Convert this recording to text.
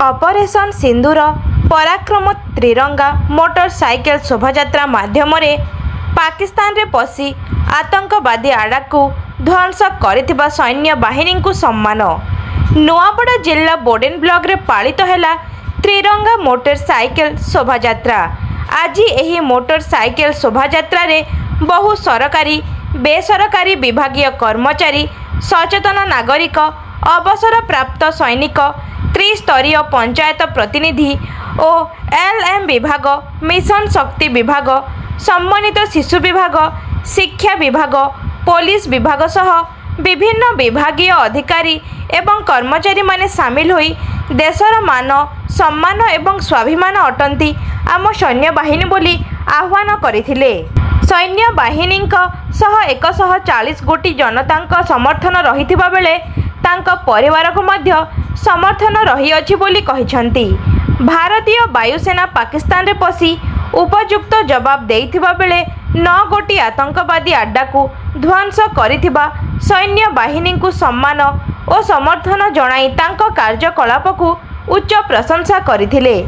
Operation सिंदूर पराक्रम त्रिरंगा motorcycle शोभायात्रा माध्यम पाकिस्तान रे पशि आतंकवादी आड़ा को ध्वंस कर सैन्य बाहिनी को सम्मान। नुआपड़ा जिला बोडेन ब्लॉक रे पालित हैला त्रिरंगा मोटरसाइकेल शोभायात्रा। आज यही मोटरसाइकेल शोभायात्रा रे बहु सरकारी बेसरकारी विभागीय कर्मचारी सचेतन नागरिक अवसर प्राप्त सैनिक त्रिस्तरीय पंचायत प्रतिनिधि और एलएम विभाग मिशन शक्ति विभाग सम्मानित शिशु विभाग शिक्षा विभाग पुलिस विभाग सह विभिन्न विभागीय अधिकारी एवं कर्मचारी माने सामिल होई देशर मान सम्मान एवं स्वाभिमान अटंती आम सैन्य बाहिनी बोली आह्वान करथिले। सैन्य बाहिनी सह 140 कोटी जनता समर्थन रहिथिबा बेले तांका परिवार को मध्य समर्थन रही अछि बोली कहिसंती। भारतीय वायुसेना पाकिस्तान रे पसी उपयुक्त जवाब देइथिबा बेले 9 गोटी आतंकवादी अड्डा को ध्वंस करिथिबा सैन्य बाहिनी को सम्मान और समर्थन जणाई तांका कार्यकलाप को उच्च प्रशंसा करथिले।